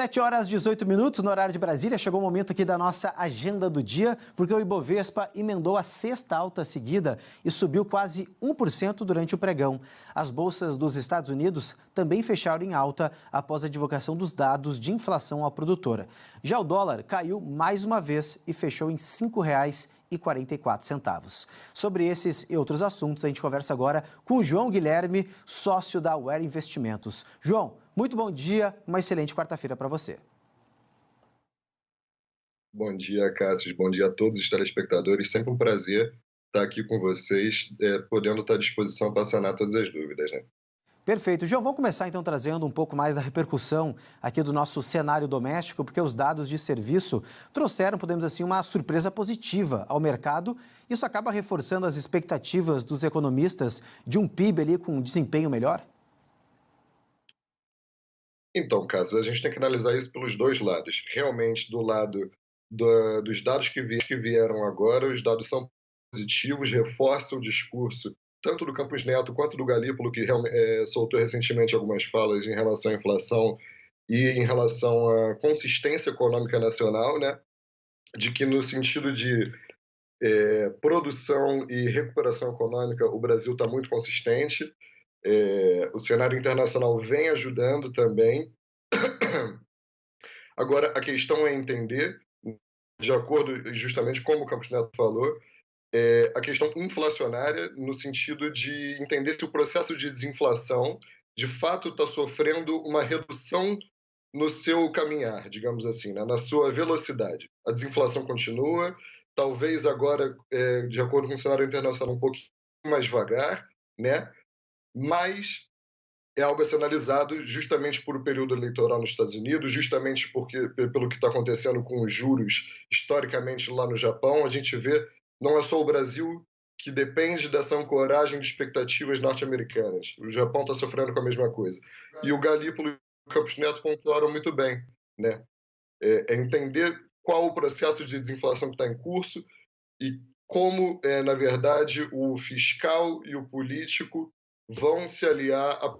7h18 no horário de Brasília. Chegou o momento aqui da nossa agenda do dia, porque o Ibovespa emendou a sexta alta seguida e subiu quase 1% durante o pregão. As bolsas dos Estados Unidos também fecharam em alta após a divulgação dos dados de inflação à produtora. Já o dólar caiu mais uma vez e fechou em R$ 5,44. Sobre esses e outros assuntos, a gente conversa agora com o João Guilherme, sócio da Aware Investimentos. João, muito bom dia, uma excelente quarta-feira para você. Bom dia, Cássio. Bom dia a todos os telespectadores. Sempre um prazer estar aqui com vocês, podendo estar à disposição para sanar todas as dúvidas, né? Perfeito. João, vamos começar então trazendo um pouco mais da repercussão aqui do nosso cenário doméstico, porque os dados de serviço trouxeram, podemos dizer assim, uma surpresa positiva ao mercado. Isso acaba reforçando as expectativas dos economistas de um PIB ali com um desempenho melhor? Então, Cássio, a gente tem que analisar isso pelos dois lados. Realmente, do lado dos dados que vieram agora, os dados são positivos, reforçam o discurso tanto do Campos Neto quanto do Galípolo, que soltou recentemente algumas falas em relação à inflação e em relação à consistência econômica nacional, né? De que no sentido de produção e recuperação econômica, o Brasil está muito consistente. O cenário internacional vem ajudando também. Agora, a questão é entender, de acordo justamente como o Campos Neto falou, a questão inflacionária, no sentido de entender se o processo de desinflação, de fato, está sofrendo uma redução no seu caminhar, digamos assim, né? Na sua velocidade. A desinflação continua, talvez agora, de acordo com o cenário internacional, um pouquinho mais devagar, né? Mas é algo a ser analisado justamente por o período eleitoral nos Estados Unidos, justamente pelo que está acontecendo com os juros historicamente lá no Japão. A gente vê, não é só o Brasil que depende dessa ancoragem de expectativas norte-americanas. O Japão está sofrendo com a mesma coisa. E o Galípolo e o Campos Neto pontuaram muito bem, né? É entender qual o processo de desinflação que está em curso e como, na verdade, o fiscal e o político vão se aliar a...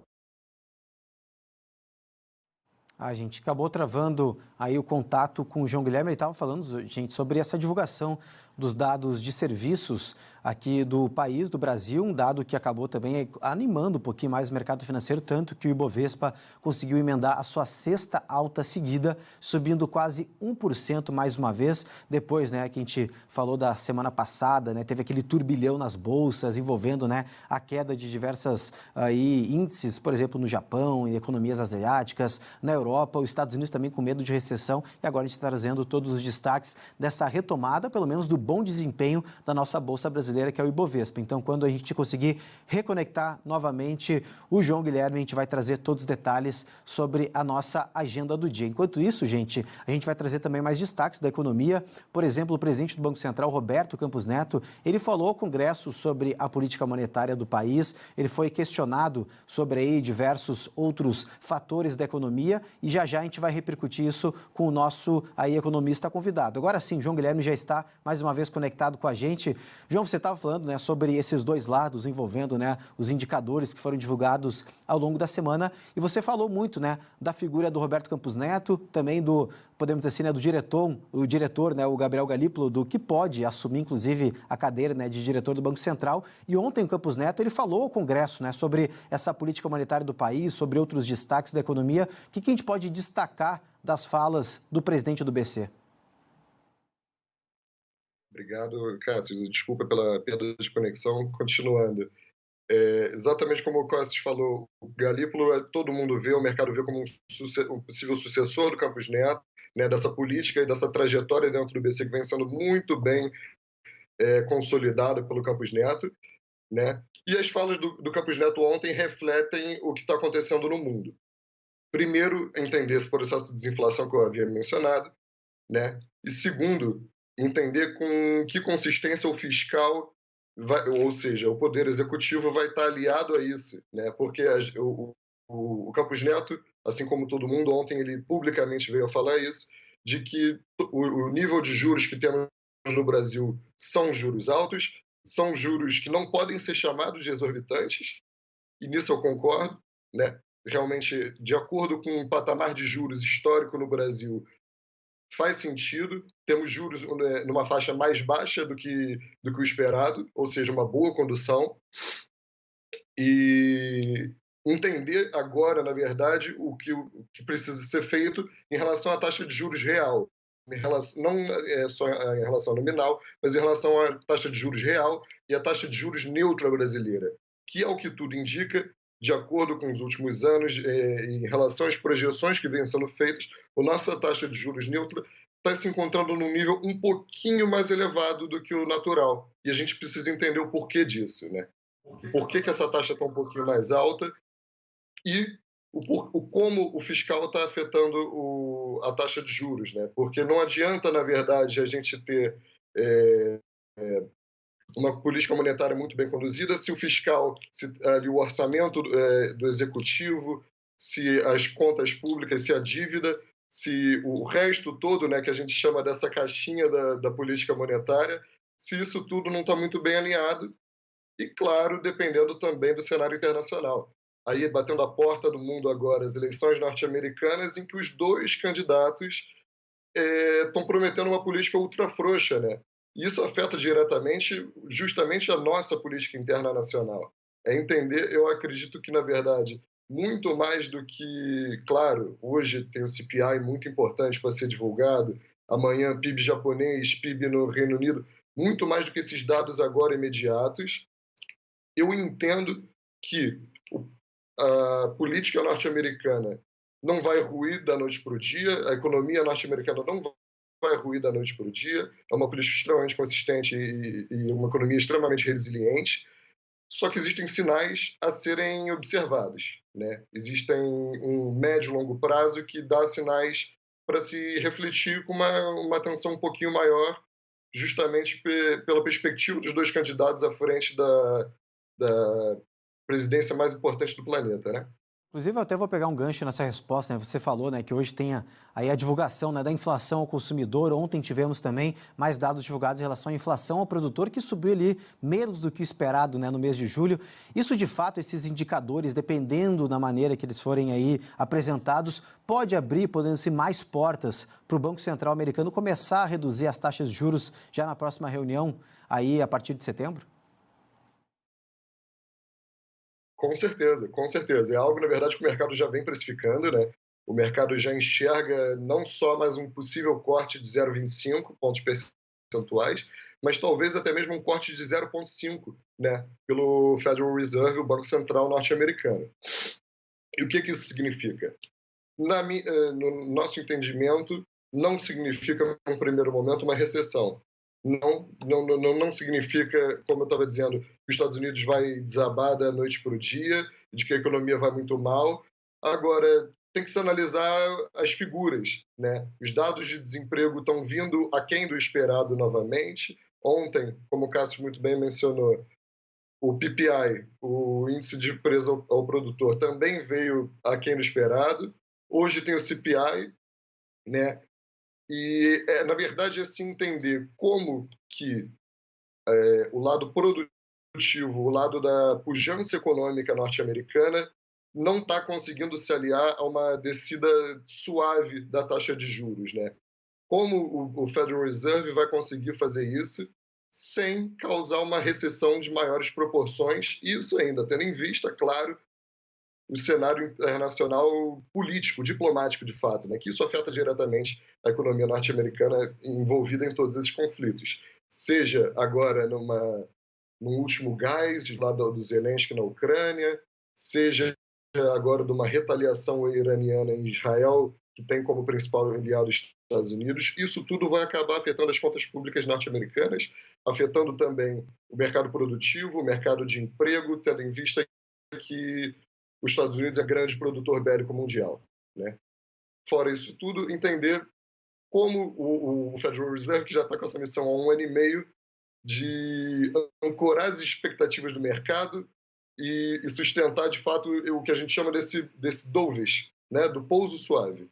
A gente acabou travando aí o contato com o João Guilherme. Ele estava falando, gente, sobre essa divulgação dos dados de serviços aqui do país, do Brasil, um dado que acabou também animando um pouquinho mais o mercado financeiro, tanto que o Ibovespa conseguiu emendar a sua sexta alta seguida, subindo quase 1% mais uma vez, depois, né, que a gente falou da semana passada, né, teve aquele turbilhão nas bolsas envolvendo, né, a queda de diversas índices, por exemplo, no Japão, em economias asiáticas, na Europa, os Estados Unidos também com medo de recessão, e agora a gente está trazendo todos os destaques dessa retomada, pelo menos do bom desempenho da nossa Bolsa Brasileira, que é o Ibovespa. Então, quando a gente conseguir reconectar novamente o João Guilherme, a gente vai trazer todos os detalhes sobre a nossa agenda do dia. Enquanto isso, gente, a gente vai trazer também mais destaques da economia. Por exemplo, o presidente do Banco Central, Roberto Campos Neto, ele falou ao Congresso sobre a política monetária do país, ele foi questionado sobre aí diversos outros fatores da economia e já a gente vai repercutir isso com o nosso aí economista convidado. Agora sim, João Guilherme já está mais uma vez conectado com a gente. João, você estava falando, né, sobre esses dois lados envolvendo, né, os indicadores que foram divulgados ao longo da semana e você falou muito, né, da figura do Roberto Campos Neto, também do, podemos dizer assim, né, do diretor, né, o Gabriel Galípolo, do que pode assumir inclusive a cadeira, né, de diretor do Banco Central. E ontem o Campos Neto ele falou ao Congresso, né, sobre essa política monetária do país, sobre outros destaques da economia. O que a gente pode destacar das falas do presidente do BC? Obrigado, Cássio. Desculpa pela perda de conexão. Continuando. Exatamente como o Cássio falou, o Galípolo, todo mundo vê, o mercado vê como um possível sucessor do Campos Neto, né, dessa política e dessa trajetória dentro do BC que vem sendo muito bem consolidada pelo Campos Neto, né? E as falas do Campos Neto ontem refletem o que está acontecendo no mundo. Primeiro, entender esse processo de desinflação que eu havia mencionado, né? E segundo, entender com que consistência o fiscal, ou seja, o Poder Executivo vai estar aliado a isso, né? Porque o Campos Neto, assim como todo mundo, ontem ele publicamente veio a falar isso, de que o nível de juros que temos no Brasil são juros altos, são juros que não podem ser chamados de exorbitantes, e nisso eu concordo, né? realmente, de acordo com o patamar de juros histórico no Brasil, faz sentido. Temos juros numa faixa mais baixa do que o esperado, ou seja, uma boa condução. E entender agora, na verdade, o que precisa ser feito em relação à taxa de juros real. Não só em relação ao nominal, mas em relação à taxa de juros real e à taxa de juros neutra brasileira, que, ao que tudo indica, de acordo com os últimos anos, em relação às projeções que vêm sendo feitas, a nossa taxa de juros neutra está se encontrando num nível um pouquinho mais elevado do que o natural. E a gente precisa entender o porquê disso, né? Por que essa taxa está um pouquinho mais alta e como o fiscal está afetando a taxa de juros, né? Porque não adianta, na verdade, a gente ter uma política monetária muito bem conduzida se o fiscal, se ali, o orçamento do executivo, se as contas públicas, se a dívida, se o resto todo, né, que a gente chama dessa caixinha da política monetária, se isso tudo não está muito bem alinhado. E, claro, dependendo também do cenário internacional. Aí, batendo a porta do mundo agora, as eleições norte-americanas, em que os dois candidatos estão prometendo uma política ultra frouxa, né? E isso afeta diretamente, justamente, a nossa política interna nacional. É entender, eu acredito que, na verdade, muito mais do que, claro, hoje tem o CPI muito importante para ser divulgado, amanhã PIB japonês, PIB no Reino Unido, muito mais do que esses dados agora imediatos. Eu entendo que a política norte-americana não vai ruir da noite para o dia, a economia norte-americana não vai ruir da noite para o dia, é uma política extremamente consistente e uma economia extremamente resiliente, só que existem sinais a serem observados, né? Existem um médio e longo prazo que dá sinais para se refletir com uma atenção um pouquinho maior, justamente pela perspectiva dos dois candidatos à frente da presidência mais importante do planeta, né? Inclusive, eu até vou pegar um gancho nessa resposta, né? Você falou, né, que hoje tem aí a divulgação, né, da inflação ao consumidor. Ontem tivemos também mais dados divulgados em relação à inflação ao produtor, que subiu ali menos do que esperado, né, no mês de julho. Isso, de fato, esses indicadores, dependendo da maneira que eles forem aí apresentados, pode abrir, podendo ser mais portas para o Banco Central americano começar a reduzir as taxas de juros já na próxima reunião, aí a partir de setembro? Com certeza, com certeza. É algo, na verdade, que o mercado já vem precificando, né? O mercado já enxerga não só mais um possível corte de 0,25 pontos percentuais, mas talvez até mesmo um corte de 0,5, né? Pelo Federal Reserve, o Banco Central norte-americano. E o que isso significa? No nosso entendimento, não significa, no primeiro momento, uma recessão. Não significa, como eu estava dizendo, que os Estados Unidos vai desabar da noite para o dia, de que a economia vai muito mal. Agora, tem que se analisar as figuras, né? Os dados de desemprego estão vindo aquém do esperado novamente. Ontem, como o Cássio muito bem mencionou, o PPI, o Índice de Preço ao Produtor, também veio aquém do esperado. Hoje tem o CPI, né? E, na verdade, é se entender como que o lado produtivo, o lado da pujança econômica norte-americana não está conseguindo se aliar a uma descida suave da taxa de juros, né? Como o Federal Reserve vai conseguir fazer isso sem causar uma recessão de maiores proporções, isso ainda tendo em vista, claro, o cenário internacional político, diplomático, de fato, né? Que isso afeta diretamente a economia norte-americana envolvida em todos esses conflitos. Seja agora num último gás lá do Zelensky na Ucrânia, seja agora de uma retaliação iraniana em Israel, que tem como principal aliado os Estados Unidos. Isso tudo vai acabar afetando as contas públicas norte-americanas, afetando também o mercado produtivo, o mercado de emprego, tendo em vista que os Estados Unidos é grande produtor bélico mundial, né? Fora isso tudo, entender como o Federal Reserve, que já está com essa missão há 1 ano e meio, de ancorar as expectativas do mercado e sustentar, de fato, o que a gente chama desse dovish, né? Do pouso suave.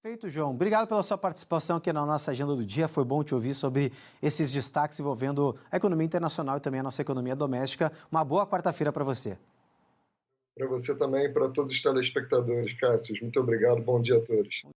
Perfeito, João. Obrigado pela sua participação aqui na nossa agenda do dia. Foi bom te ouvir sobre esses destaques envolvendo a economia internacional e também a nossa economia doméstica. Uma boa quarta-feira para você. Para você também e para todos os telespectadores. Cássio, muito obrigado. Bom dia a todos.